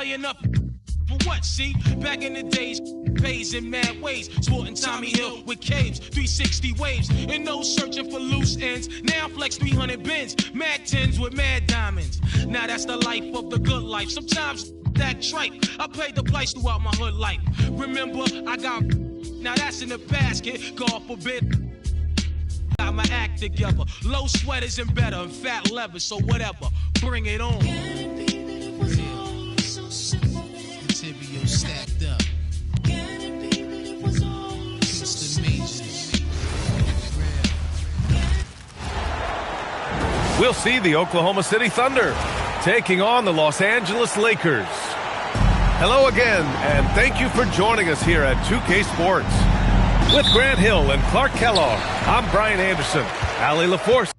playing up for what, see? Back in the days, pays in mad ways. Sporting Tommy Hill with caves, 360 waves. And no searching for loose ends. Now flex 300 bins, mad 10s with mad diamonds. Now that's the life of the good life. Sometimes that tripe, I paid the price throughout my hood life. Remember, I got, now that's in the basket, God forbid. Got my act together, low sweaters and better, and fat leather, so whatever, bring it on. Material stacked up. We'll see the Oklahoma City Thunder taking on the Los Angeles Lakers. Hello again, and thank you for joining us here at 2K Sports. With Grant Hill and Clark Kellogg, I'm Brian Anderson. Allie LaForce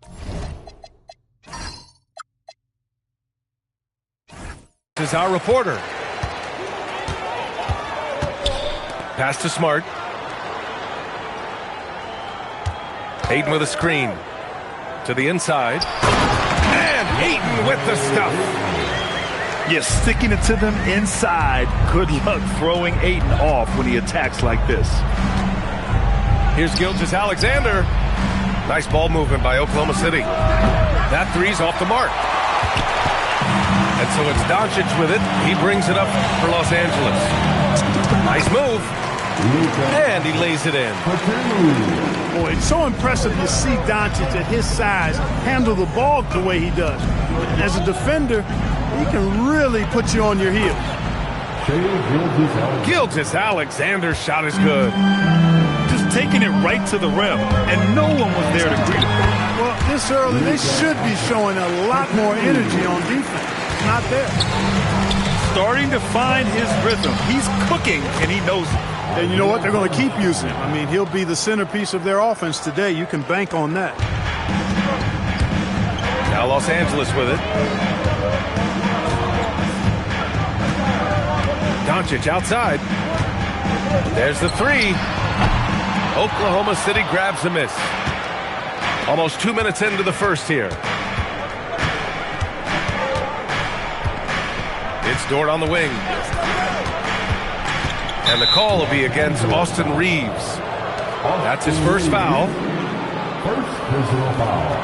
is our reporter. Pass to Smart. Ayton with a screen. To the inside. And Ayton with the stuff. Yeah, sticking it to them inside. Good luck throwing Ayton off when he attacks like this. Here's Gilgeous-Alexander. Nice ball movement by Oklahoma City. That three's off the mark. And so it's Doncic with it. He brings it up for Los Angeles. Nice move. And he lays it in. Boy, it's so impressive to see Doncic at his size handle the ball the way he does. As a defender, he can really put you on your heels. Gilgeous-Alexander's shot is good. Just taking it right to the rim, and no one was there to greet him. Well, this early, they should be showing a lot more energy on defense. It's not there. Starting to find his rhythm. He's cooking, and he knows it. And you know what? They're going to keep using him. I mean, he'll be the centerpiece of their offense today. You can bank on that. Now Los Angeles with it. Doncic outside. There's the three. Oklahoma City grabs a miss. Almost 2 minutes into the first here. It's Dort on the wing. And the call will be against Austin Reeves. That's his first foul. First personal foul.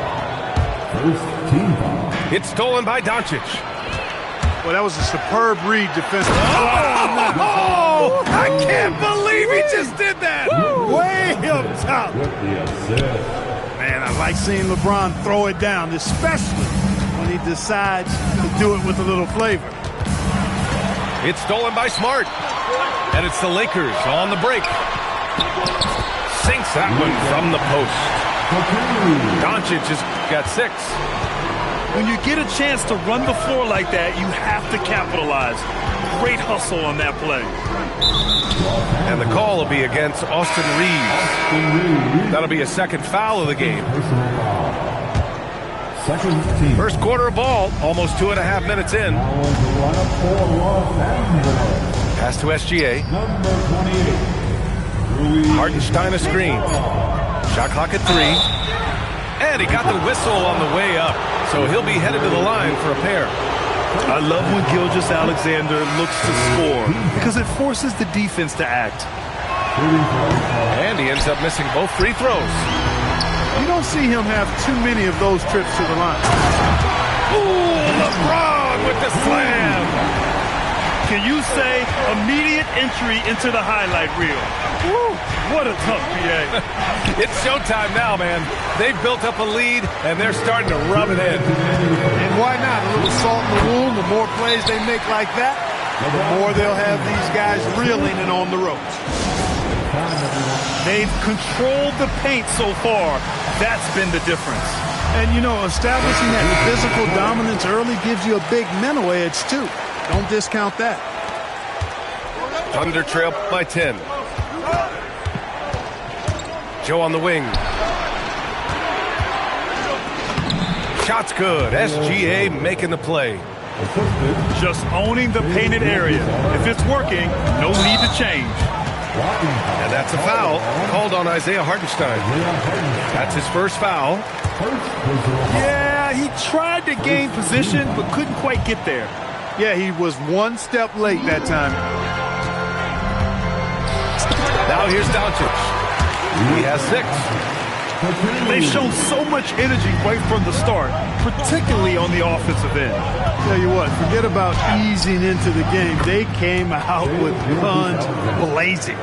First team foul. It's stolen by Doncic. Well, that was a superb read defensively. Oh, I can't believe he just did that. Way up top. With the assist. Man, I like seeing LeBron throw it down, especially when he decides to do it with a little flavor. It's stolen by Smart. And it's the Lakers on the break. Sinks that one from the post. Doncic has got 6. When you get a chance to run the floor like that, you have to capitalize. Great hustle on that play. And the call will be against Austin Reeves. That'll be a second foul of the game. First quarter of ball, almost 2.5 minutes in. Pass to SGA. Hartenstein a screen. Shot clock at 3. And he got the whistle on the way up. So he'll be headed to the line for a pair. I love when Gilgeous-Alexander looks to score because it forces the defense to act. And he ends up missing both free throws. You don't see him have too many of those trips to the line. Ooh, LeBron with the slam. Can you say immediate entry into the highlight reel? Woo, what a tough PA. It's showtime now, man. They've built up a lead, and they're starting to rub it in. And why not? A little salt in the wound. The more plays they make like that, the more they'll have these guys reeling and on the ropes. They've controlled the paint so far. That's been the difference. And, you know, establishing that physical dominance early gives you a big mental edge, too. Don't discount that. Thunder trail by 10. Joe on the wing. Shot's good. SGA making the play. Just owning the painted area. If it's working, no need to change. And that's a foul called on Isaiah Hartenstein. That's his first foul. Yeah, he tried to gain position, but couldn't quite get there. Yeah, he was one step late that time. Now here's Doncic. He has 6. They've shown so much energy right from the start, particularly on the offensive end. Tell you what, forget about easing into the game. They came out with guns blazing.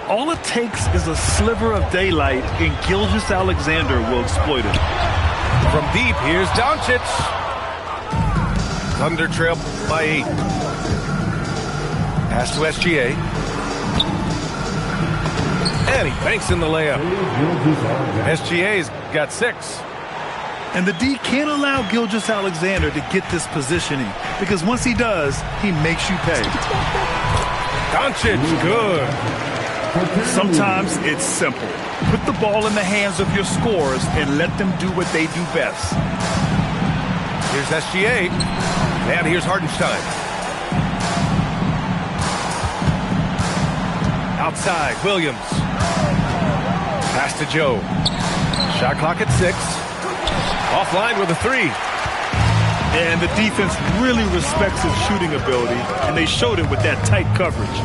All it takes is a sliver of daylight, and Gilgeous-Alexander will exploit it. From deep, here's Doncic. Thunder trail by 8. Pass to SGA. And he banks in the layup. SGA's got 6. And the D can't allow Gilgeous-Alexander to get this positioning, because once he does, he makes you pay. Doncic, good. Sometimes it's simple. Put the ball in the hands of your scorers and let them do what they do best. Here's SGA. And here's Hartenstein. Outside, Williams. Pass to Joe. Shot clock at 6. Offline with a 3. And the defense really respects his shooting ability, and they showed it with that tight coverage.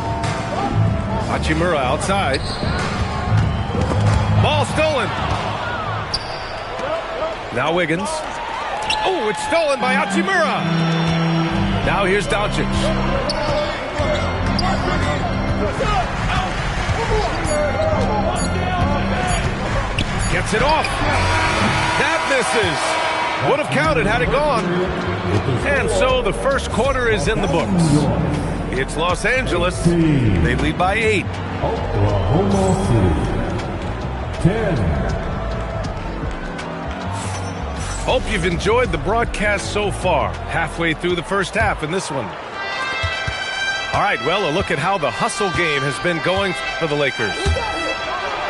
Hachimura outside. Ball stolen. Now Wiggins. Oh, it's stolen by Hachimura. Now here's Doncic. Gets it off. That misses. Would have counted had it gone. And so the first quarter is in the books. It's Los Angeles. They lead by 8. Oklahoma City 10. Hope you've enjoyed the broadcast so far. Halfway through the first half in this one. All right, well, a look at how the hustle game has been going for the Lakers.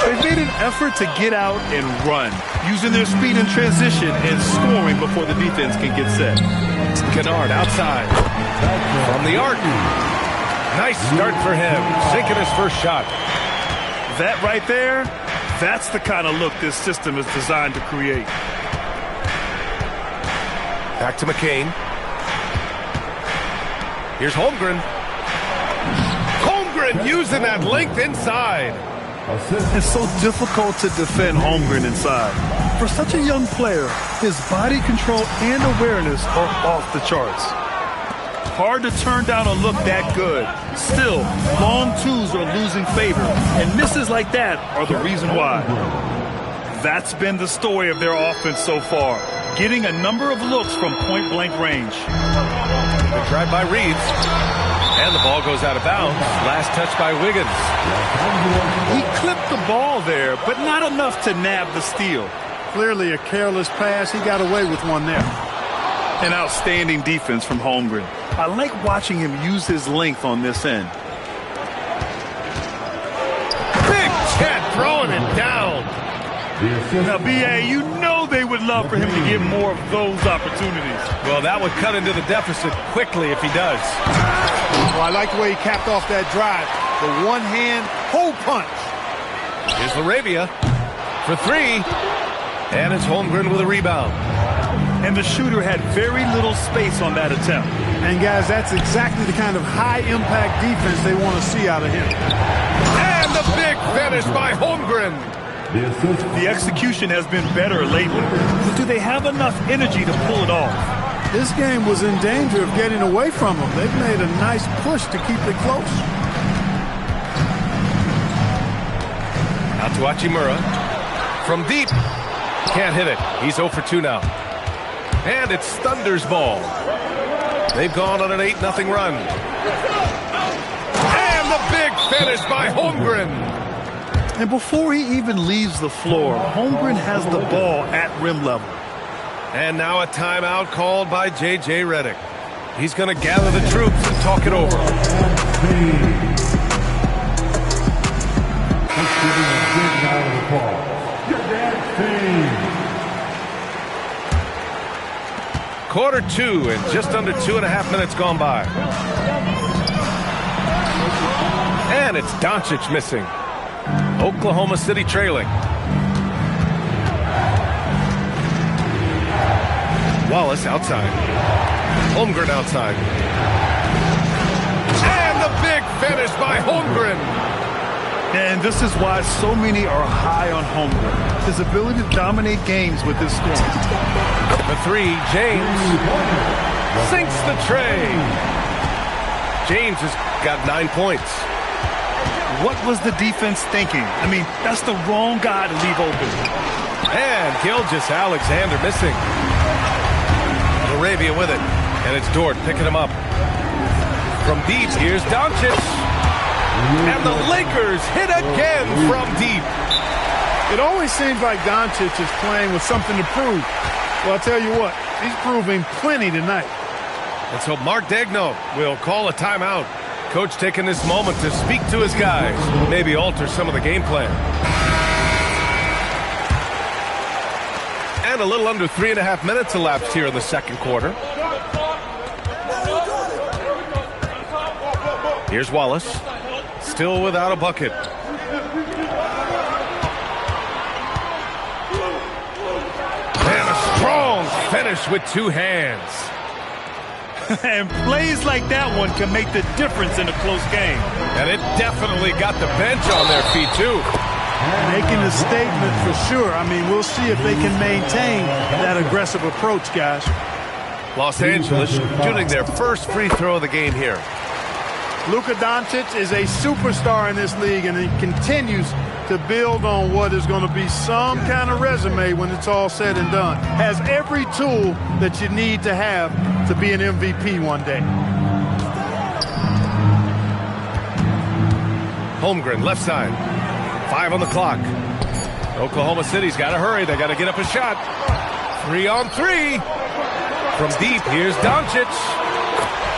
They've made an effort to get out and run, using their speed in transition and scoring before the defense can get set. Kennard outside. From the arc. Nice start for him. Sinking his first shot. That right there, that's the kind of look this system is designed to create. Back to McCain. Here's Holmgren. Holmgren using that length inside. It's so difficult to defend Holmgren inside. For such a young player, his body control and awareness are off the charts. Hard to turn down a look that good. Still, long twos are losing favor, and misses like that are the reason why. That's been the story of their offense so far, getting a number of looks from point-blank range. Good drive by Reeves. And the ball goes out of bounds. Last touch by Wiggins. He clipped the ball there, but not enough to nab the steal. Clearly a careless pass. He got away with one there. An outstanding defense from Holmgren. I like watching him use his length on this end. Big Chet throwing it down. Now, B.A., you know they would love for him to get more of those opportunities. Well, that would cut into the deficit quickly if he does. Well, I like the way he capped off that drive. The one-hand hole punch. Here's Laravia for 3. And it's Holmgren with a rebound. And the shooter had very little space on that attempt. And, guys, that's exactly the kind of high-impact defense they want to see out of him. And the big finish by Holmgren. The execution has been better lately, but do they have enough energy to pull it off? This game was in danger of getting away from them. They've made a nice push to keep it close. Out to Hachimura. From deep. Can't hit it. He's 0 for 2 now. And it's Thunder's ball. They've gone on an 8-0 run. And the big finish by Holmgren. And before he even leaves the floor, Holmgren has the ball at rim level. And now a timeout called by J.J. Redick. He's going to gather the troops and talk it over. Quarter 2 and just under 2.5 minutes gone by. And it's Doncic missing. Oklahoma City trailing. Wallace outside. Holmgren outside. And the big finish by Holmgren. And this is why so many are high on Holmgren. His ability to dominate games with his scoring. The three, James sinks the tray. James has got 9 points. What was the defense thinking? I mean, that's the wrong guy to leave open. And Gilgeous-Alexander missing. Arabia with it. And it's Dort picking him up. From deep, here's Doncic. And the Lakers hit again from deep. It always seems like Doncic is playing with something to prove. Well, I'll tell you what, he's proving plenty tonight. And so Mark Daigneault will call a timeout. Coach taking this moment to speak to his guys, maybe alter some of the game plan. And a little under 3.5 minutes elapsed here in the second quarter. Here's Wallace, still without a bucket. And a strong finish with two hands. And plays like that one can make the difference in a close game. And it definitely got the bench on their feet, too. Making a statement for sure. I mean, we'll see if they can maintain that aggressive approach, guys. Los Angeles shooting their first free throw of the game here. Luka Doncic is a superstar in this league, and he continues to build on what is going to be some kind of resume when it's all said and done. Has every tool that you need to have to be an MVP one day. Holmgren, left side. 5 on the clock. Oklahoma City's got to hurry. They got to get up a shot. 3 on 3. From deep, here's Doncic.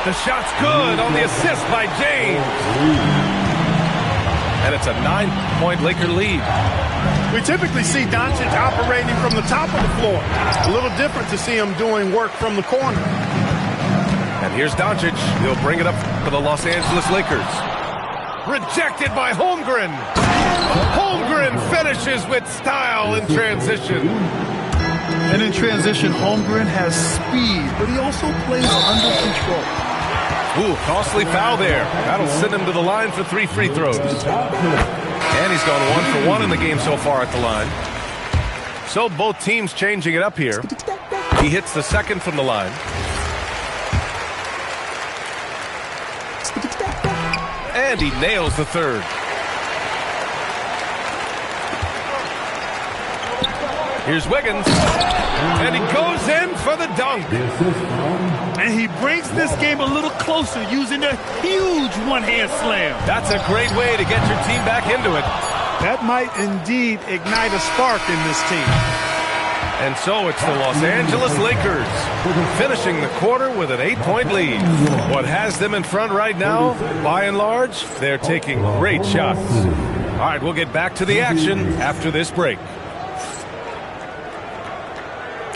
The shot's good on the assist by James. And it's a 9-point Laker lead. We typically see Doncic operating from the top of the floor. A little different to see him doing work from the corner. And here's Doncic. He'll bring it up for the Los Angeles Lakers. Rejected by Holmgren. Holmgren finishes with style in transition. And in transition, Holmgren has speed, but he also plays under control. Ooh, costly foul there. That'll send him to the line for 3 free throws. And he's gone 1 for 1 in the game so far at the line. So both teams changing it up here. He hits the second from the line. And he nails the third. Here's Wiggins. And he goes in for the dunk. And he brings this game a little closer using a huge one-hand slam. That's a great way to get your team back into it. That might indeed ignite a spark in this team. And so it's the Los Angeles Lakers finishing the quarter with an 8-point lead. What has them in front right now, by and large, they're taking great shots. All right, we'll get back to the action after this break.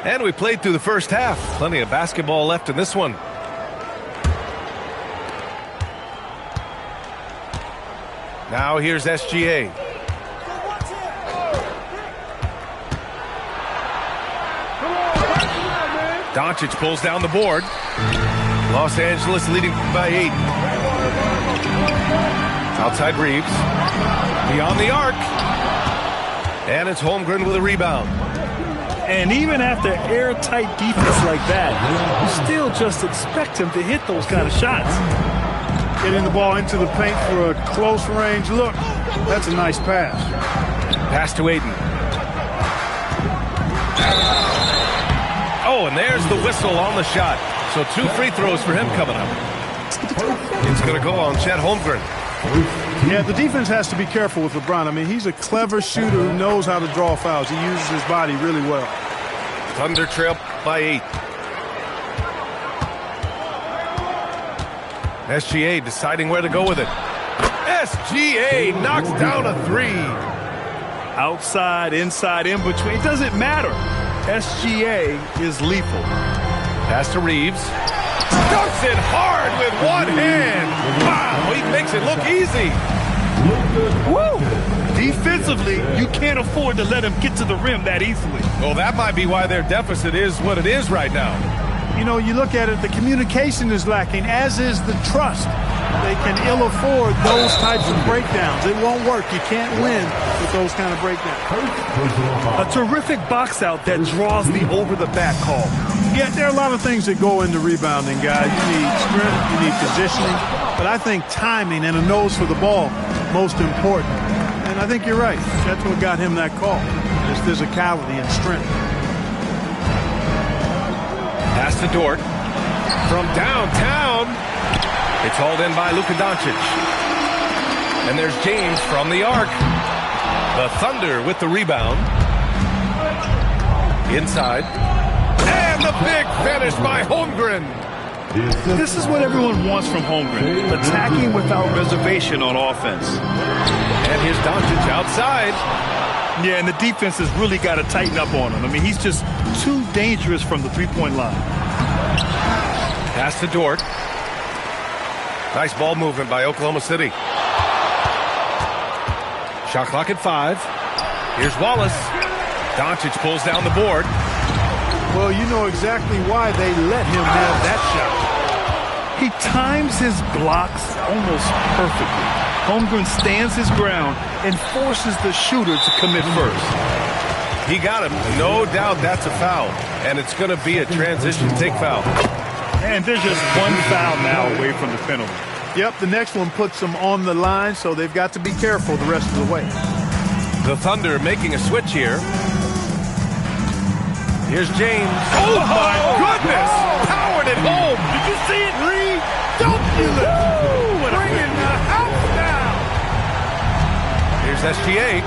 And we played through the first half. Plenty of basketball left in this one. Now here's SGA. Doncic pulls down the board. Los Angeles leading by 8. Outside Reeves. Beyond the arc. And it's Holmgren with a rebound. And even after airtight defense like that, you still just expect him to hit those kind of shots. Getting the ball into the paint for a close range look. That's a nice pass. Pass to Ayton. Oh, and there's the whistle on the shot. So 2 free throws for him coming up. It's going to go on Chet Holmgren. Yeah, the defense has to be careful with LeBron. I mean, he's a clever shooter who knows how to draw fouls. He uses his body really well. Thunder trail by 8. SGA deciding where to go with it. SGA knocks down a 3. Outside, inside, in between, it doesn't matter. SGA is lethal. Pass to Reeves. Dunks it hard with one hand. Wow, he makes it look easy. Woo! Defensively, you can't afford to let him get to the rim that easily. Well, that might be why their deficit is what it is right now. you know, you look at it, the communication is lacking, as is the trust. They can ill afford those types of breakdowns. It won't work. You can't win with those kind of breakdowns. A terrific box out that draws the over-the-back call. Yeah, there are a lot of things that go into rebounding, guys. You need strength, you need positioning, but I think timing and a nose for the ball most important. And I think you're right. That's what got him that call. His physicality and strength. Pass to Dort from downtown. It's hauled in by Luka Doncic. And there's James from the arc. The Thunder with the rebound. Inside. And the big finish by Holmgren. This is what everyone wants from Holmgren. Attacking without reservation on offense. And here's Doncic outside. Yeah, and the defense has really got to tighten up on him. I mean, he's just too dangerous from the three-point line. Pass to Dort. Nice ball movement by Oklahoma City. Shot clock at 5. Here's Wallace. Doncic pulls down the board. Well, you know exactly why they let him have that shot. He times his blocks almost perfectly. Holmgren stands his ground and forces the shooter to commit first. He got him. No doubt that's a foul. And it's going to be a transition take foul. And there's just one foul now away from the penalty. Yep, the next one puts them on the line, so they've got to be careful the rest of the way. The Thunder making a switch here. Here's James. Oh, my goodness! Powered it home. Did you see it, Reed? Don't you bringing the house down. Here's SGA.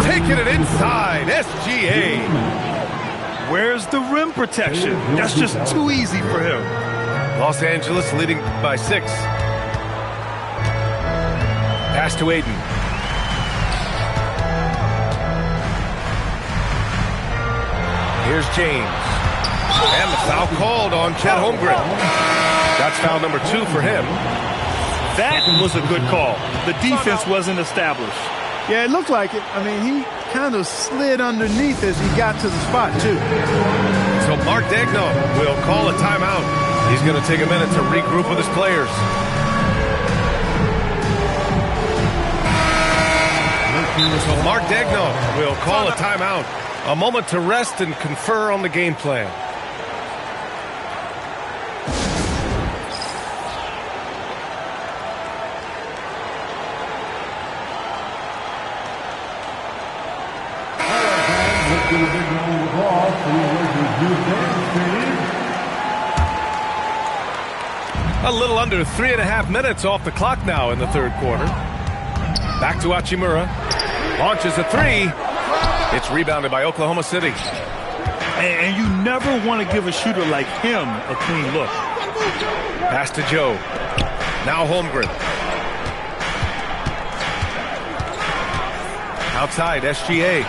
Taking it inside. SGA. Where's the rim protection? That's just too easy for him. Los Angeles leading by 6. Pass to Ayton. Here's James. And the foul called on Chet Holmgren. That's foul number 2 for him. That was a good call. The defense wasn't established. Yeah, it looked like it. I mean, he kind of slid underneath as he got to the spot, too. So Mark Daigneault will call a timeout. He's going to take a minute to regroup with his players. So Mark Daigneault will call a timeout. A moment to rest and confer on the game plan. A little under 3.5 minutes off the clock now in the third quarter. Back to Hachimura. Launches a 3. It's rebounded by Oklahoma City. And you never want to give a shooter like him a clean look. Pass to Joe. Now Holmgren. Outside, SGA.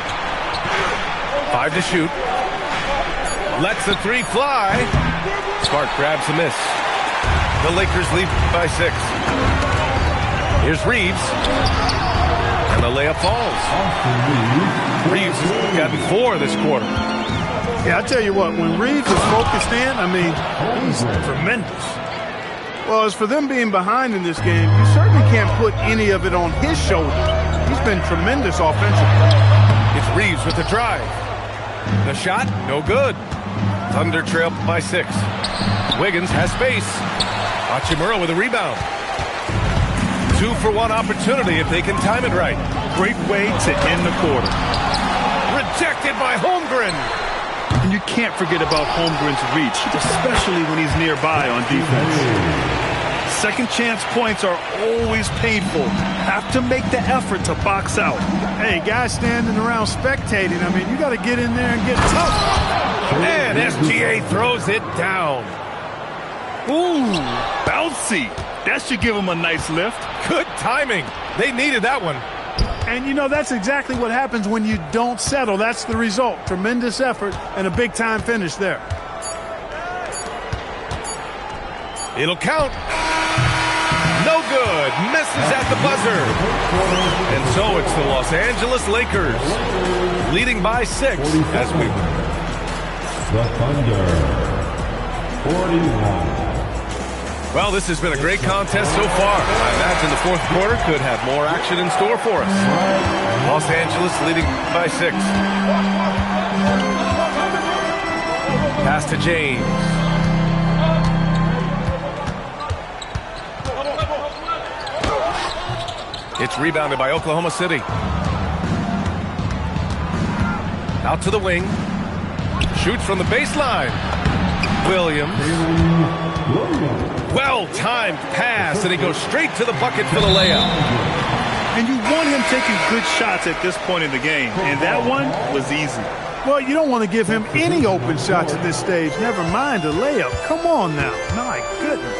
5 to shoot. Lets the 3 fly. Smart grabs the miss. The Lakers lead by 6. Here's Reeves. And the layup falls. Reeves has gotten 4 this quarter. Yeah, I tell you what, when Reeves is focused in, I mean, he's tremendous. Well, as for them being behind in this game, you certainly can't put any of it on his shoulders. He's been tremendous offensively. It's Reeves with the drive. The shot, no good. Thunder trail by 6. Wiggins has space. Hachimura with a rebound. 2-for-1 opportunity if they can time it right. Great way to end the quarter. Rejected by Holmgren. And you can't forget about Holmgren's reach, especially when he's nearby on defense. Second chance points are always painful. Have to make the effort to box out. Hey, guys standing around spectating, I mean, you got to get in there and get tough. And SGA throws it down. Ooh, bouncy. That should give him a nice lift. Good timing. They needed that one. And, you know, that's exactly what happens when you don't settle. That's the result. Tremendous effort and a big-time finish there. It'll count. No good. Misses at the buzzer. And so it's the Los Angeles Lakers leading by 6 as we... The Thunder. 41. Well, this has been a great contest so far. I imagine the fourth quarter could have more action in store for us. Los Angeles leading by 6. Pass to James. It's rebounded by Oklahoma City. Out to the wing. Shoots from the baseline. Williams. Well-timed pass, and he goes straight to the bucket for the layup. And you want him taking good shots at this point in the game, and that one was easy. Well, you don't want to give him any open shots at this stage, never mind a layup. Come on now. My goodness.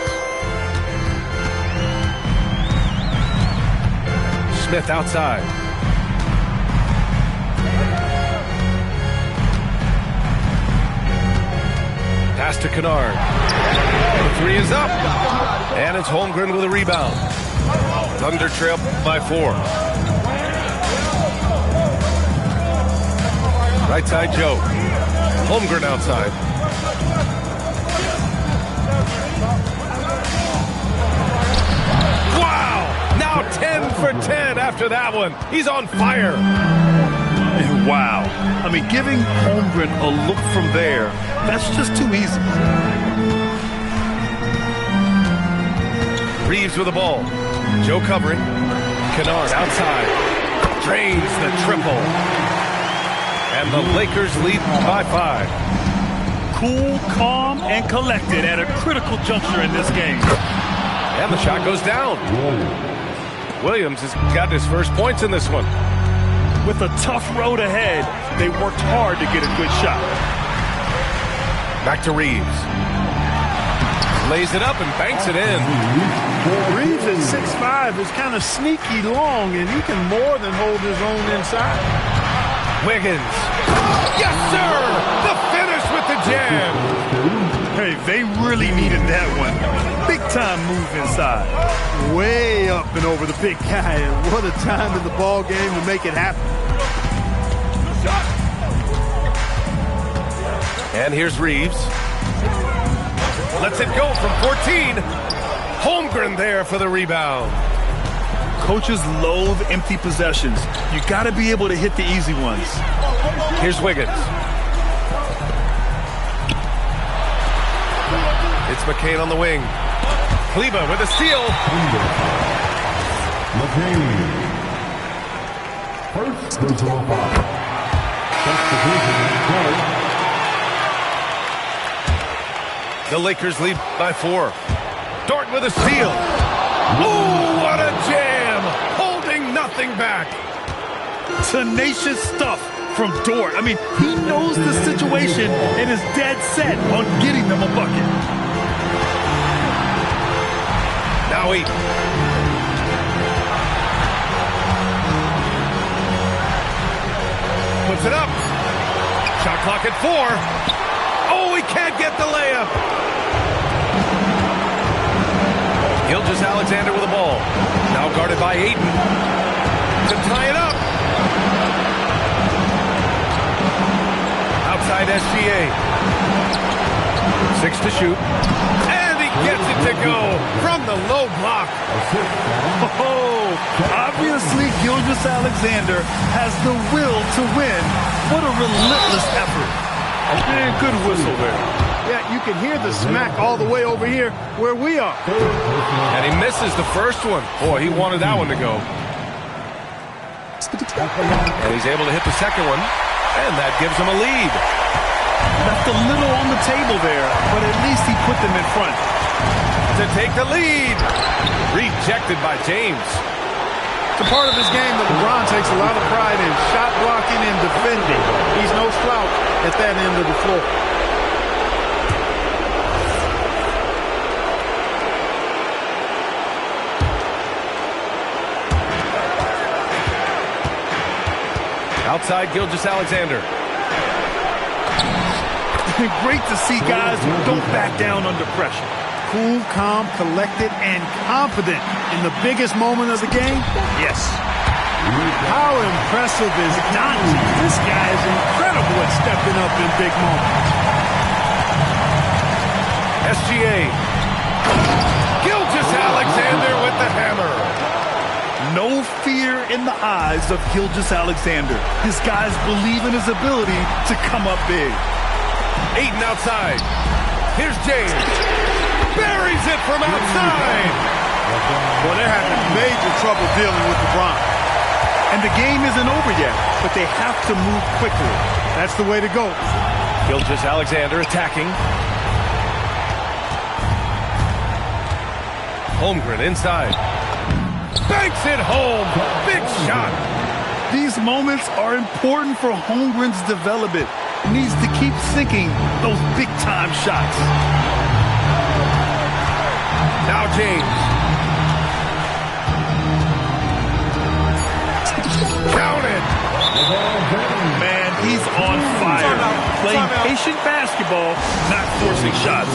Smith outside. Pass to Kennard. The 3 is up. And it's Holmgren with a rebound. Thunder trail by 4. Right side, Joe. Holmgren outside. Wow! Now 10 for 10 after that one. He's on fire. Wow. I mean, giving Holmgren a look from there, that's just too easy. Reeves with the ball. Joe covering. Kennard outside. Drains the triple. And the Lakers lead by 5. Cool, calm, and collected at a critical juncture in this game. And the shot goes down. Williams has got his first points in this one. With a tough road ahead, they worked hard to get a good shot. Back to Reeves. Lays it up and banks it in. Reeves at 6'5" is kind of sneaky long, and he can more than hold his own inside. Wiggins. Yes, sir! The finish with the jam. Hey, they really needed that one. Big time move inside. Way up and over the big guy, and what a time in the ball game to make it happen. And here's Reeves. Lets it go from 14. Holmgren there for the rebound. Coaches loathe empty possessions. You got to be able to hit the easy ones. Here's Wiggins. It's McCain on the wing. Kleba with a steal. McCain. First personal foul. That's the vision. The Lakers lead by 4. Dort with a steal. Oh, what a jam! Holding nothing back. Tenacious stuff from Dort. I mean, he knows the situation and is dead set on getting them a bucket. Now 8. Puts it up. Shot clock at 4. Oh, he can't get the layup. Gilgeous-Alexander with the ball. Now guarded by Ayton. To tie it up. Outside SGA. 6 to shoot. And he gets it to go from the low block. Oh, obviously Gilgeous-Alexander has the will to win. What a relentless effort. And good whistle there. Yeah, you can hear the smack all the way over here where we are. And he misses the first one. Boy, he wanted that one to go. And he's able to hit the second one. And that gives him a lead. Left a little on the table there, but at least he put them in front. To take the lead. Rejected by James. It's a part of his game that LeBron takes a lot of pride in. Shot blocking and defending. He's no slouch at that end of the floor. Outside Gilgeous-Alexander. Great to see guys who don't back down under pressure. Cool, calm, collected, and confident in the biggest moment of the game? Yes. How impressive is Doncic? This guy is incredible at stepping up in big moments. PGA. Gilgeous-Alexander with the hammer. No fear in the eyes of Gilgeous-Alexander. His guys believe in his ability to come up big. Ayton outside. Here's James. Buries it from outside. Well, they're having major trouble dealing with LeBron. And the game isn't over yet, but they have to move quickly. That's the way to go. Gilgeous-Alexander attacking. Holmgren inside. Banks it home. Big shot. These moments are important for Holmgren's development. He needs to keep sinking those big-time shots. Now James. Count it. Man, he's on fire. Playing patient basketball, not forcing shots.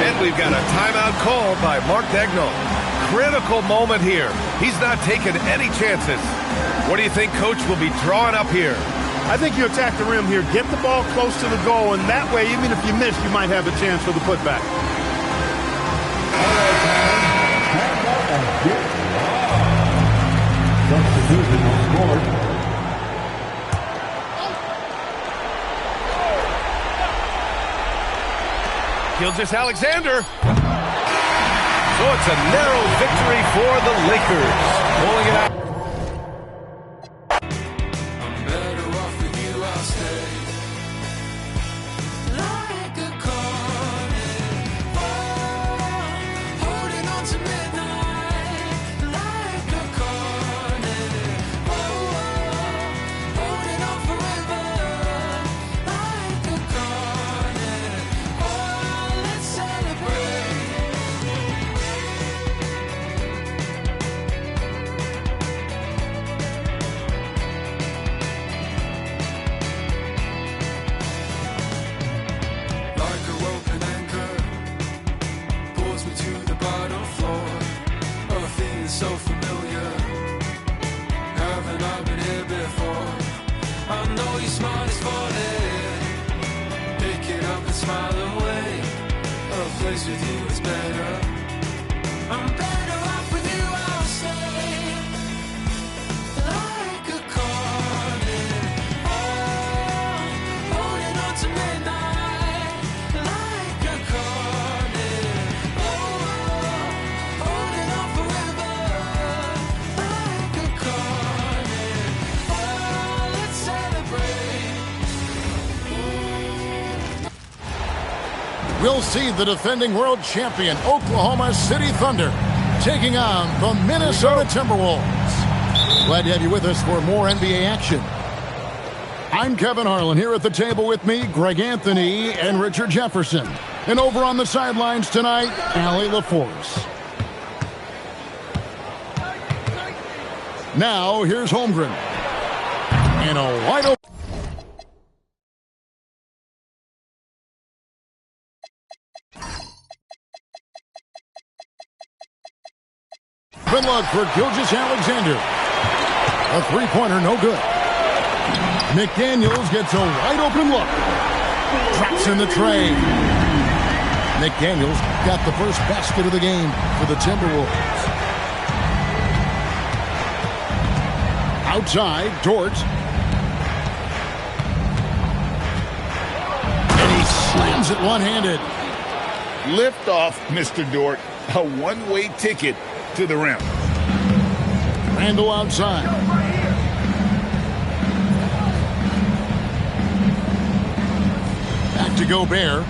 And we've got a timeout called by Mark Daigneault. Critical moment here. He's not taking any chances. What do you think Coach will be drawing up here? I think you attack the rim here, get the ball close to the goal, and that way, even if you miss, you might have a chance for the putback. Substitution on board. Gilgeous-Alexander. So it's a narrow victory for the Lakers. Pulling it out. I'm better off with you, I'll stay. Like a carnival, holding on to midnight. Like a carnival, holding on forever. Like a carnival, let's celebrate. Like a rope and anchor, pulls me to the bottom floor. A feeling so familiar. Haven't I been here before? I know your smile is falling. Pick it up and smile away. A place with you is better. I'm better off with you, I'll say. Like a carnival, holding on to midnight. Like a carnival, holding on forever. Like a carnival, let's celebrate. We'll see the defending world champion Oklahoma City Thunder taking on the Minnesota Timberwolves. Glad to have you with us for more NBA action. I'm Kevin Harlan. Here at the table with me, Greg Anthony and Richard Jefferson. And over on the sidelines tonight, Allie LaForce. Now, here's Holmgren. And a wide open. Good luck for Gilgeous-Alexander. A three-pointer, no good. McDaniels gets a wide-open look. Traps in the tray. McDaniels got the first basket of the game for the Timberwolves. Outside, Dort. And he slams it one-handed. Lift off, Mr. Dort. A one-way ticket to the rim. Randall outside. Back to Gobert.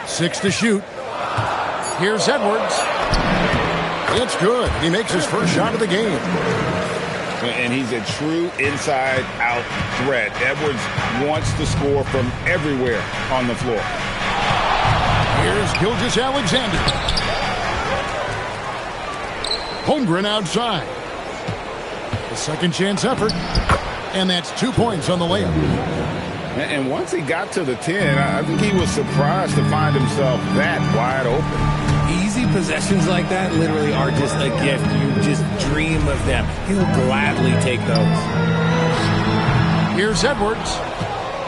6 to shoot. Here's Edwards. It's good. He makes his first shot of the game. And he's a true inside-out threat. Edwards wants to score from everywhere on the floor. Here's Gilgeous-Alexander. Holmgren outside. A second chance effort. And that's 2 points on the layup. And once he got to the 10, I think he was surprised to find himself that wide open. Easy possessions like that literally are just a gift. You just dream of them. He'll gladly take those. Here's Edwards.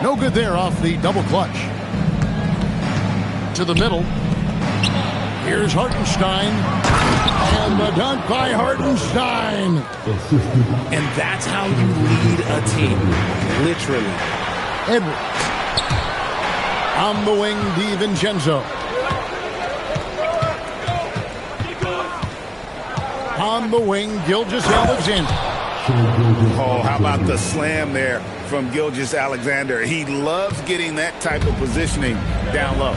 No good there off the double clutch. To the middle. Here's Hartenstein. And the dunk by Hartenstein. And that's how you lead a team. Literally. Edwards. On the wing, DiVincenzo. On the wing, Gilgeous-Alexander. Oh, how about the slam there from Gilgeous-Alexander? He loves getting that type of positioning down low.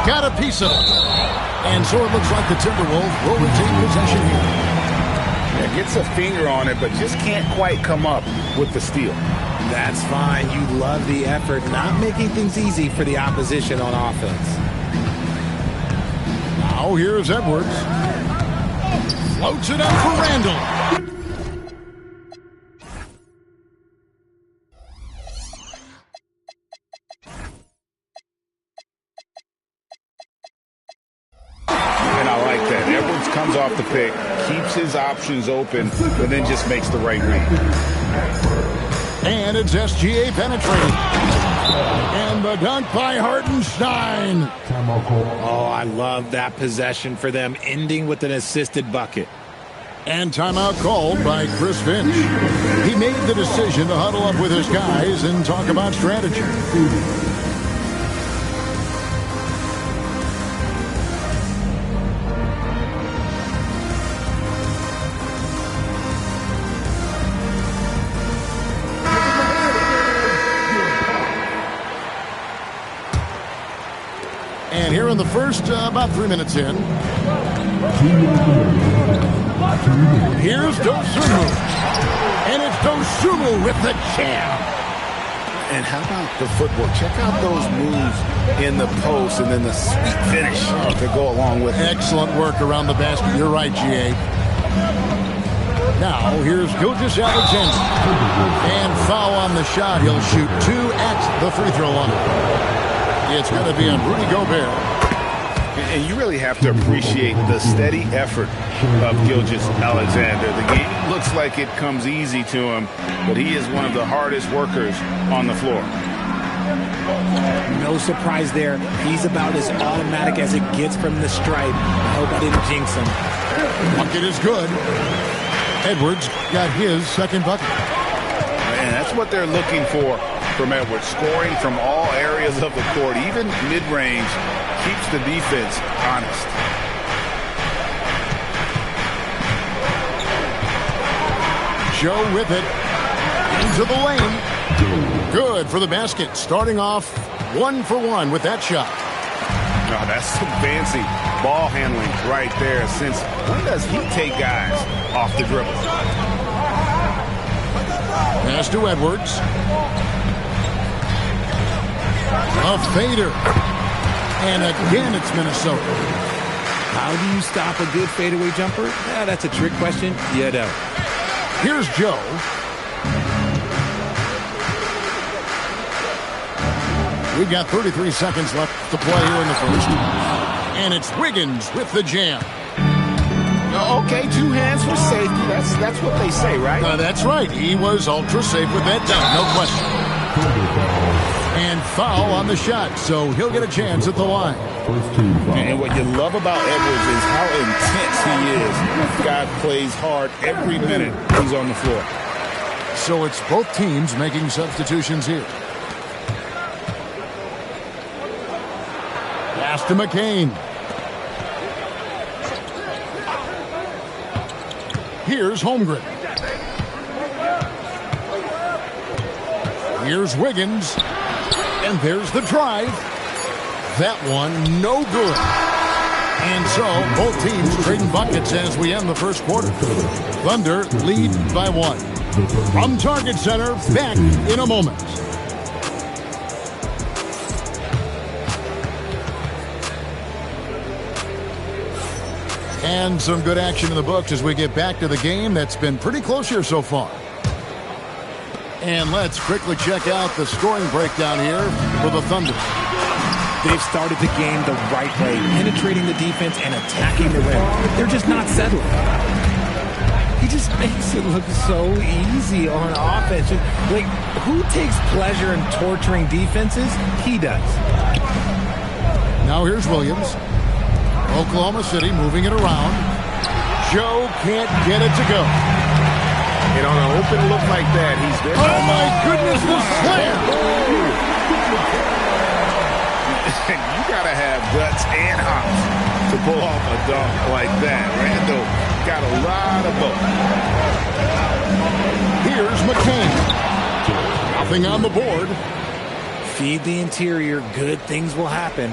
Got a piece of it. And so it looks like the Timberwolves will retain possession here. Yeah, gets a finger on it, but just can't quite come up with the steal. That's fine. You love the effort, not making things easy for the opposition on offense. Now here's Edwards. Floats it up for Randall. And I like that. Edwards comes off the pick, keeps his options open, but then just makes the right read. And it's SGA penetrating. And the dunk by Hartenstein. Oh, I love that possession for them, ending with an assisted bucket. And timeout called by Chris Finch. He made the decision to huddle up with his guys and talk about strategy. And here in the first, about 3 minutes in. Here's Dosunmu. And it's Dosunmu with the jam. And how about the footwork? Check out those moves in the post and then the sweet finish to go along with it. Excellent work around the basket. You're right, GA. Now, here's Gilgeous-Alexander. And foul on the shot. He'll shoot 2 at the free throw line. It's going to be on Rudy Gobert. And you really have to appreciate the steady effort of Gilgeous-Alexander. The game looks like it comes easy to him, but he is one of the hardest workers on the floor. No surprise there. He's about as automatic as it gets from the stripe. I hope I didn't jinx him. Bucket is good. Edwards got his second bucket. And that's what they're looking for from Edwards. Scoring from all areas of the court, even mid-range, keeps the defense honest. Joe with it. Into the lane. Good for the basket. Starting off 1 for 1 with that shot. Oh, that's some fancy ball handling right there. Since when does he take guys off the dribble? Pass to Edwards. A fader. And again, it's Minnesota. How do you stop a good fadeaway jumper? That's a trick question. You don't. Here's Joe. We've got 33 seconds left to play here in the first. And it's Wiggins with the jam. Okay, 2 hands for safety. That's what they say, right? That's right. He was ultra safe with that dunk, no question. And foul on the shot, so he'll get a chance at the line. And what you love about Edwards is how intense he is. This guy plays hard every minute he's on the floor. So it's both teams making substitutions here. Pass to McCain. Here's Holmgren. Here's Wiggins. And there's the drive. That one, no good. And so, both teams trading buckets as we end the first quarter. Thunder lead by 1. From Target Center, back in a moment. And some good action in the books as we get back to the game that's been pretty close here so far. And let's quickly check out the scoring breakdown here for the Thunder. They've started the game the right way, penetrating the defense and attacking the rim. They're just not settling. He just makes it look so easy on offense. Like, who takes pleasure in torturing defenses? He does. Now here's Williams. Oklahoma City moving it around. Joe can't get it to go. And on an open look like that, he's there. Oh, my goodness, the slam! You got to have guts and hops to pull off a dunk like that. Randall got a lot of both. Here's McCain. Nothing on the board. Feed the interior. Good things will happen.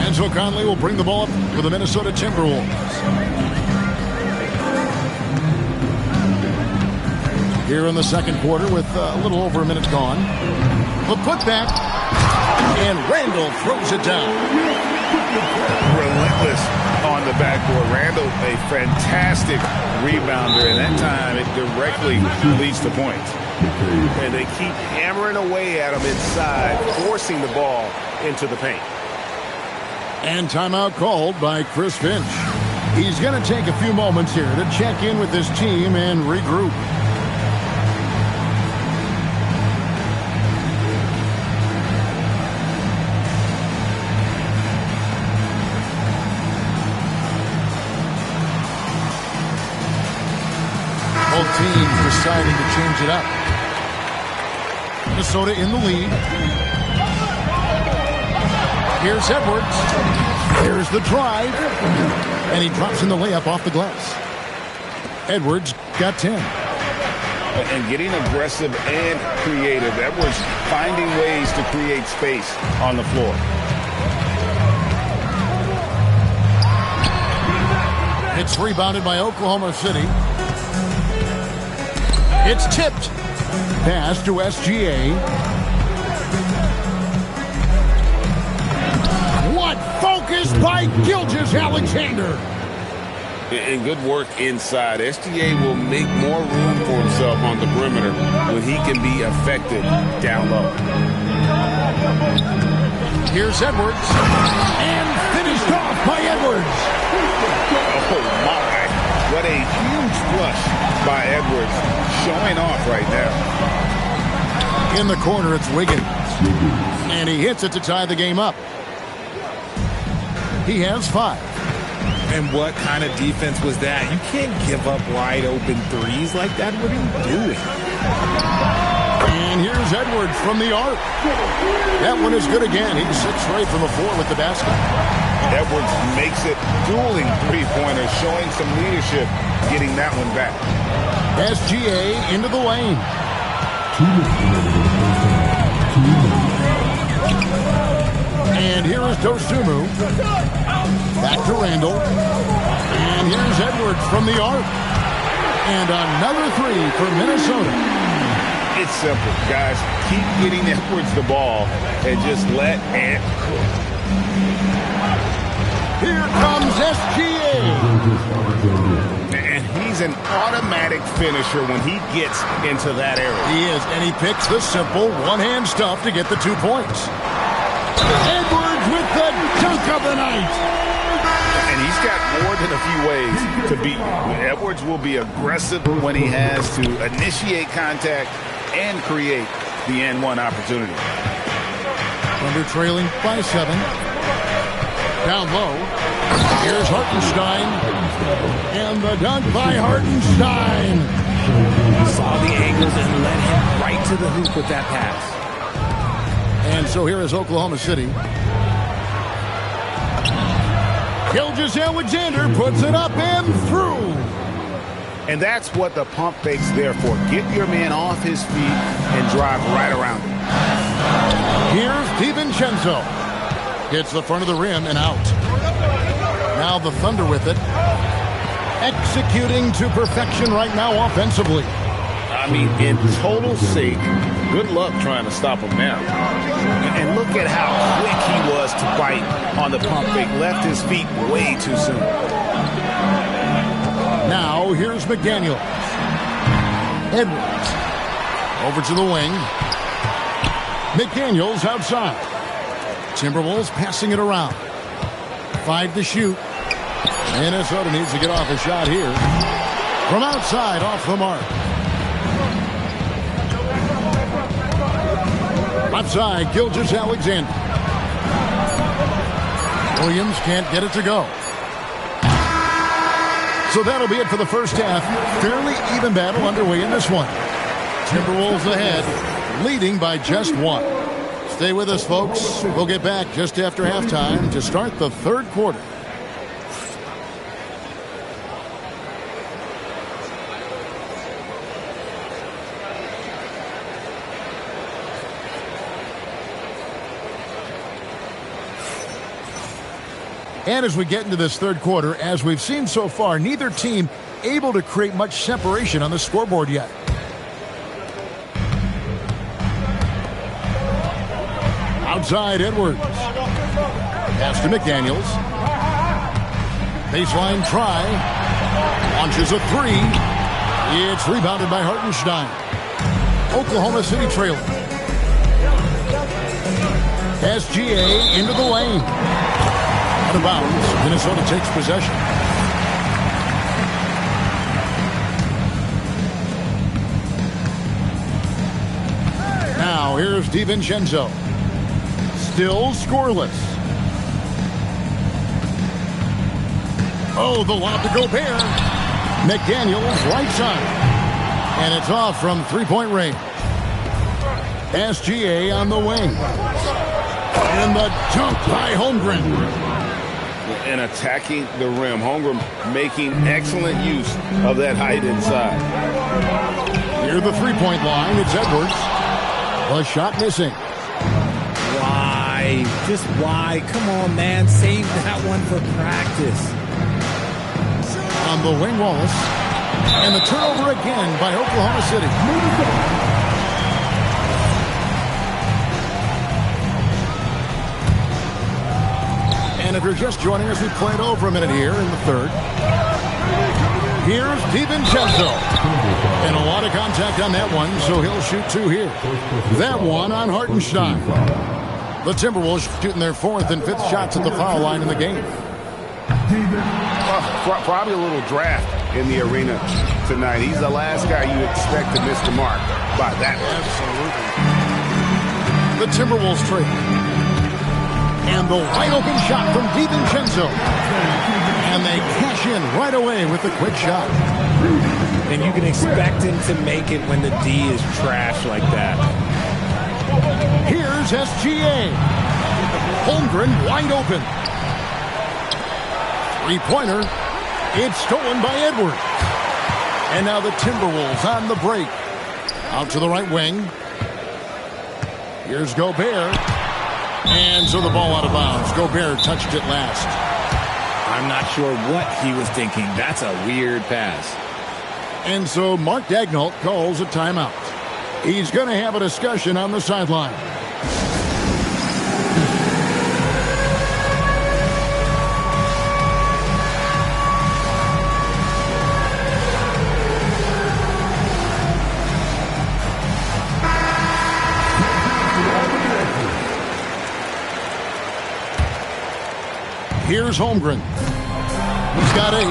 Enzo Conley will bring the ball up for the Minnesota Timberwolves. Here in the second quarter with a little over a minute gone. The putback. And Randall throws it down. Relentless on the backboard. Randall, a fantastic rebounder, and that time it directly leads to points. And they keep hammering away at him inside, forcing the ball into the paint. And timeout called by Chris Finch. He's going to take a few moments here to check in with his team and regroup. Both teams deciding to change it up. Minnesota in the lead. Here's Edwards. There's the drive. And he drops in the layup off the glass. Edwards got 10. And getting aggressive and creative. Edwards finding ways to create space on the floor. It's rebounded by Oklahoma City. It's tipped. Pass to SGA. What focus by Gilgeous-Alexander. And good work inside. SGA will make more room for himself on the perimeter when he can be effective down low. Here's Edwards. And finished off by Edwards. Oh, my. What a huge flush by Edwards. Showing off right now. In the corner, it's Wiggins. And he hits it to tie the game up. He has 5. And what kind of defense was that? You can't give up wide open threes like that. What are you doing? And here's Edwards from the arc. That one is good again. He's 6 straight from the floor with the basket. Edwards makes it dueling three-pointers, showing some leadership, getting that one back. SGA into the lane. And here is Dosunmu. Back to Randall. And here's Edwards from the arc. And another 3 for Minnesota. It's simple, guys. Keep getting Edwards the ball and just let Ant cook. Here comes SGA. And he's an automatic finisher when he gets into that area. He is, and he picks the simple one-hand stuff to get the 2 points. Edwards with the dunk of the night. And he's got more than a few ways to beat you. Edwards will be aggressive when he has to initiate contact and create the N1 opportunity. Thunder trailing by 7. Down low. Here's Hartenstein. And the dunk by Hartenstein. Saw the angles and led him right to the hoop with that pass. And so here is Oklahoma City. Gilgeous-Alexander puts it up and through. And that's what the pump fake's there for. Get your man off his feet and drive right around him. Here's DiVincenzo. Hits the front of the rim and out. Now the Thunder with it. Executing to perfection right now offensively. I mean, in total sync. Good luck trying to stop him now. And look at how quick he was to bite on the pump fake. Left his feet way too soon. Now here's McDaniel. Edwards. Over to the wing. McDaniels outside. Timberwolves passing it around. 5 to shoot. Minnesota needs to get off a shot here. From outside, off the mark. Outside, Gilgeous-Alexander. Williams can't get it to go. So that'll be it for the first half. Fairly even battle underway in this one. Timberwolves ahead, leading by just one. Stay with us, folks. We'll get back just after halftime to start the third quarter. And as we get into this third quarter, as we've seen so far, neither team able to create much separation on the scoreboard yet. Outside, Edwards. Pass to McDaniels. Baseline try. Launches a three. It's rebounded by Hartenstein. Oklahoma City trailing. SGA into the lane. Out of bounds. Minnesota takes possession. Now here's DiVincenzo. Still scoreless. Oh, the lob to Gobert. McDaniels right side. And it's off from three-point range. SGA on the wing. And the dunk by Holmgren. And attacking the rim. Holmgren making excellent use of that height inside. Near the three-point line, it's Edwards. The shot missing. Why? Just why? Come on, man. Save that one for practice. On the wing, Wallace. And the turnover again by Oklahoma City. And if you're just joining us, we played over a minute here in the third. Here's DiVincenzo. And a lot of contact on that one, so he'll shoot two here. That one on Hartenstein. The Timberwolves shooting their fourth and fifth shots at the foul line in the game. Probably a little draft in the arena tonight. He's the last guy you expect to miss the mark by that. Absolutely. The Timberwolves trade. And the wide open shot from DiVincenzo. And they cash in right away with the quick shot. And you can expect him to make it when the D is trash like that. Here's SGA. Holmgren wide open. Three-pointer. It's stolen by Edwards. And now the Timberwolves on the break. Out to the right wing. Here's Gobert. And so the ball out of bounds. Gobert touched it last. I'm not sure what he was thinking. That's a weird pass. And so Mark Daigneault calls a timeout. He's going to have a discussion on the sideline. Here's Holmgren. He's got 8.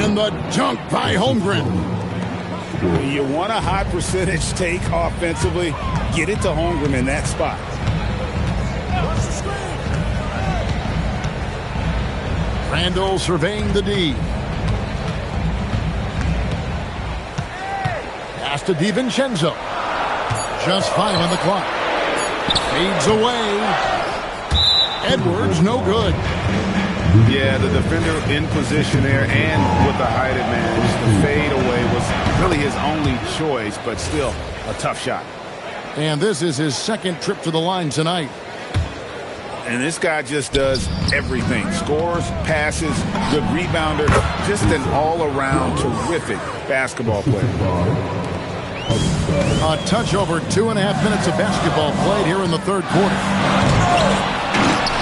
And the dunk by Holmgren. You want a high percentage take offensively, get it to Holmgren in that spot. Randall surveying the D. Pass to DiVincenzo. Just 5 on the clock. Fades away. Edwards, no good. Yeah, the defender in position there and with the height advantage. The fade away was really his only choice, but still a tough shot. And this is his second trip to the line tonight. And this guy just does everything. Scores, passes, good rebounder. Just an all-around terrific basketball player. A touch over 2.5 minutes of basketball played here in the third quarter.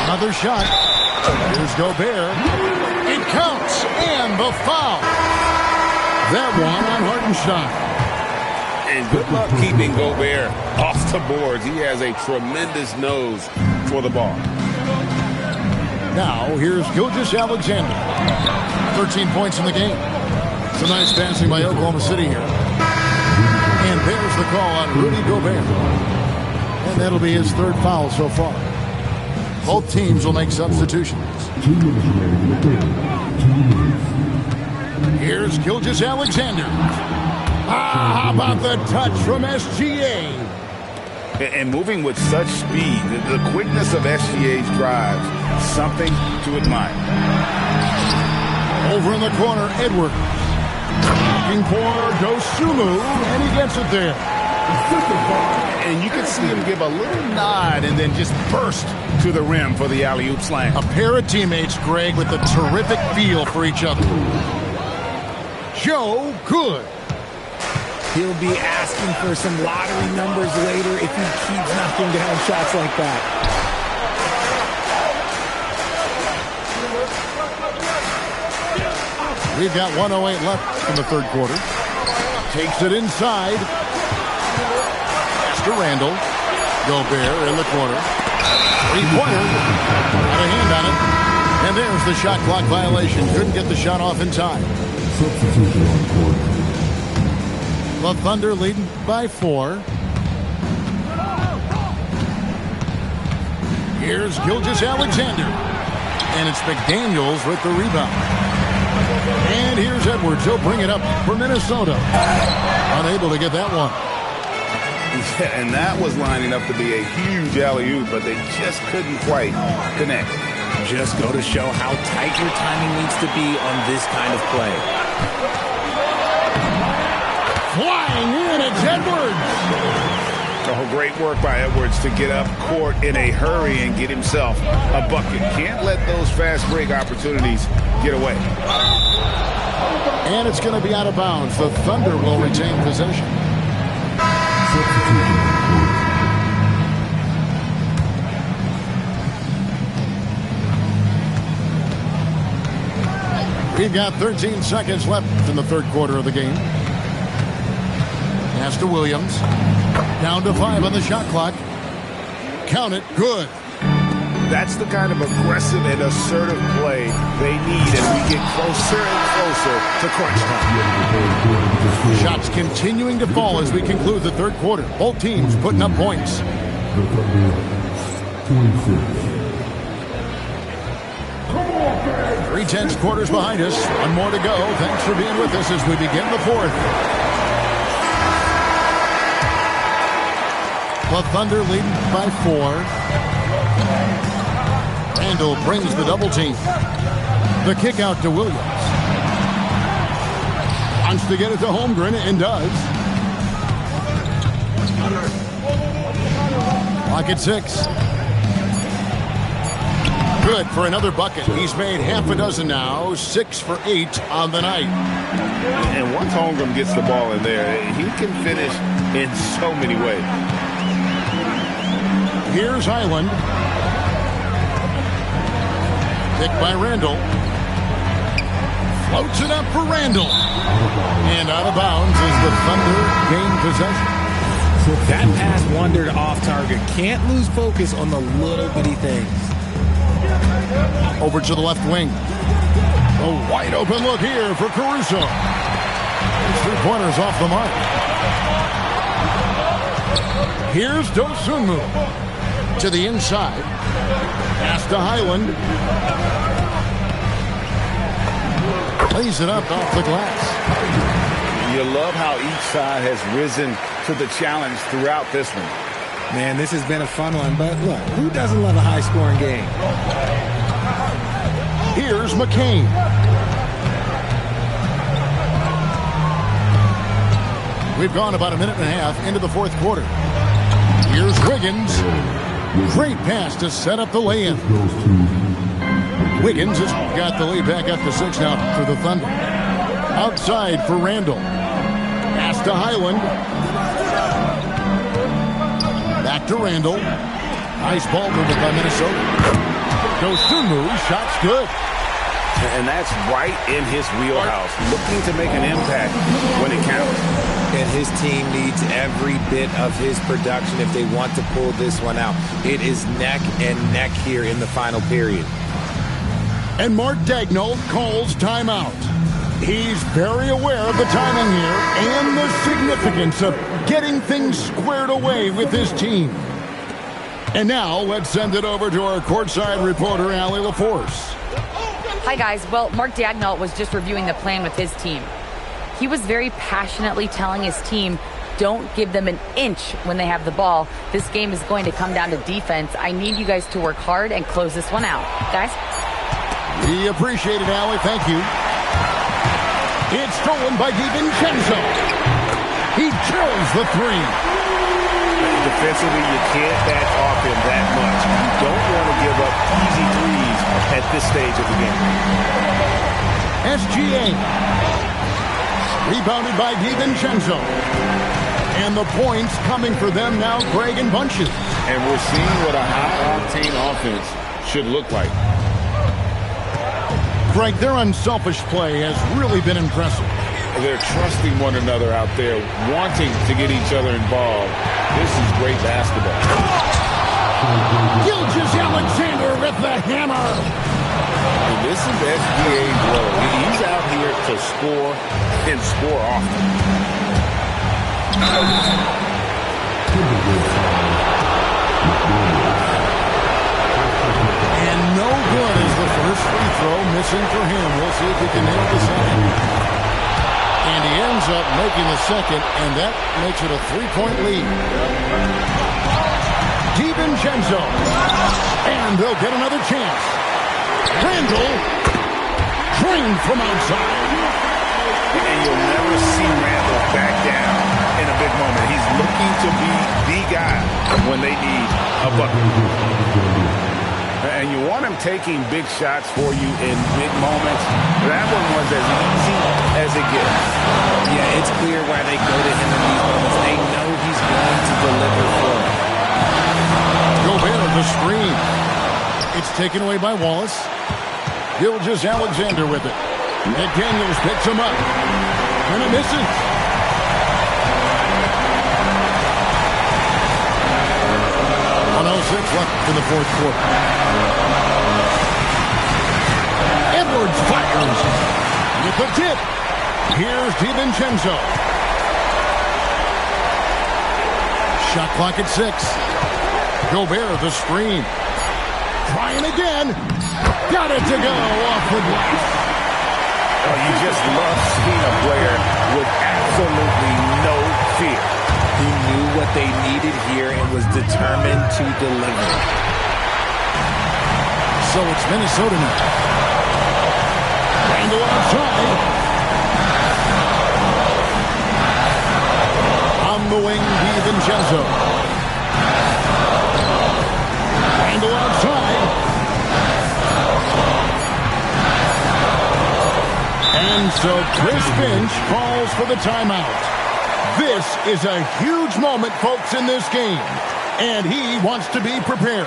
Another shot. Here's Gobert. It counts. And the foul. That one on Hartenstein. And good luck keeping Gobert off the boards. He has a tremendous nose for the ball. Now, here's Gilgeous-Alexander. 13 points in the game. It's a nice passing by Oklahoma City here. And there's the call on Rudy Gobert. And that'll be his third foul so far. Both teams will make substitutions. Here's Gilgeous-Alexander. How about the touch from SGA? And moving with such speed, the quickness of SGA's drives, something to admire. Over in the corner, Edwards. Looking for Dosunmu, and he gets it there. And you can see him give a little nod and then just burst to the rim for the alley-oop slam. A pair of teammates, Greg, with a terrific feel for each other. Joe Good. He'll be asking for some lottery numbers later if he keeps knocking down shots like that. We've got 1:08 left in the third quarter. Takes it inside. To Randall. Gobert in the corner. Three-pointer. Got a hand on it. And there's the shot clock violation. Couldn't get the shot off in time. Substitution on court. The Thunder leading by 4. Here's Gilgeous-Alexander. And it's McDaniels with the rebound. And here's Edwards. He'll bring it up for Minnesota. Unable to get that one. Yeah, and that was lining up to be a huge alley-oop, but they just couldn't quite connect. Just go to show how tight your timing needs to be on this kind of play. Flying in, it's Edwards. Oh, great work by Edwards to get up court in a hurry and get himself a bucket. Can't let those fast break opportunities get away. And it's going to be out of bounds. The Thunder will retain possession. We've got 13 seconds left in the third quarter of the game. Pass to Williams. Down to 5 on the shot clock. Count it. Good. That's the kind of aggressive and assertive play they need as we get closer and closer to crunch time. Shots continuing to fall as we conclude the third quarter. Both teams putting up points. The Thunder, 26. 3/10 quarters behind us. One more to go. Thanks for being with us as we begin the fourth. The Thunder leading by 4. Randall brings the double team. The kick out to Williams. Wants to get it to Holmgren and does. Clock at 6. Good for another bucket. He's made half a dozen now. 6 for 8 on the night. And once Holmgren gets the ball in there, he can finish in so many ways. Here's Highland. Picked by Randall. Floats it up for Randall. And out of bounds as the Thunder gain possession. That pass wandered off target. Can't lose focus on the little bitty things. Over to the left wing. A wide open look here for Caruso. His 3-pointers off the mark. Here's Dosunmu. To the inside. Pass to Highland. Plays it up off the glass. You love how each side has risen to the challenge throughout this one. Man, this has been a fun one, but look, who doesn't love a high-scoring game? Here's McCain. We've gone about a minute and a half into the fourth quarter. Here's Wiggins. Great pass to set up the lay-in. Wiggins has got the lead back up to 6 now for the Thunder. Outside for Randall. Pass to Highland. Back to Randall. Nice ball movement by Minnesota. Dosunmu, shot's good. And that's right in his wheelhouse. Looking to make an impact when it counts. And his team needs every bit of his production if they want to pull this one out. It is neck and neck here in the final period. And Mark Daigneault calls timeout. He's very aware of the timing here and the significance of getting things squared away with his team. And now let's send it over to our courtside reporter, Allie LaForce. Hi, guys. Well, Mark Daigneault was just reviewing the plan with his team. He was very passionately telling his team, don't give them an inch when they have the ball. This game is going to come down to defense. I need you guys to work hard and close this one out. Guys? We appreciate it, Allie. Thank you. It's stolen by DiVincenzo. He drills the three. Defensively, you can't back off him that much. You don't want to give up easy threes at this stage of the game. SGA. Rebounded by DiVincenzo. And the points coming for them now, Greg and Bunches. And we're seeing what a high-octane offense should look like. Greg, their unselfish play has really been impressive. They're trusting one another out there, wanting to get each other involved. This is great basketball. Gilgeous-Alexander with the hammer. And this is SGA's role. He's out here to score and score often. And no good is the first free throw missing for him. We'll see if he can hit the second. And he ends up making the second, and that makes it a three-point lead. DiVincenzo. And they'll get another chance. Randall. Drained from outside. And you'll never see Randall back down in a big moment. He's looking to be the guy when they need a bucket. And you want him taking big shots for you in big moments. That one was as easy as it gets. Yeah, it's clear why they go to him in these moments. They know he's going to deliver for them. Gobert the screen. It's taken away by Wallace. Gilgeous-Alexander with it. McDaniels picks him up. And it misses. Left in the fourth quarter. Edwards fires with the tip. Here's DiVincenzo. Shot clock at 6. Gobert the screen. Trying again. Got it to go off the glass. Oh, you just love seeing a player with absolutely no fear. He knew what they needed here and was determined to deliver. So it's Minnesota now. Randall outside. On the wing, DiVincenzo. Randall outside. And so Chris Finch calls for the timeout. This is a huge moment, folks, in this game. And he wants to be prepared.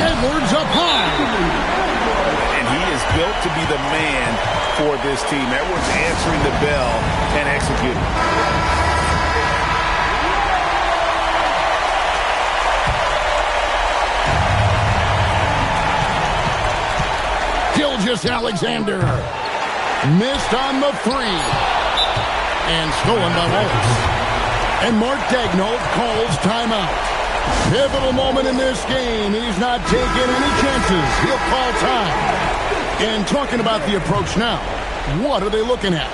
Edwards up high. And he is built to be the man for this team. Edwards answering the bell and executing. Gilgeous-Alexander missed on the three and stolen by Wallace. And Mark Daigneault calls timeout. Pivotal moment in this game. He's not taking any chances. He'll call time. And talking about the approach now, what are they looking at?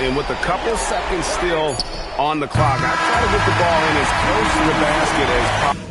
And with a couple seconds still on the clock, I try to get the ball in as close to the basket as possible.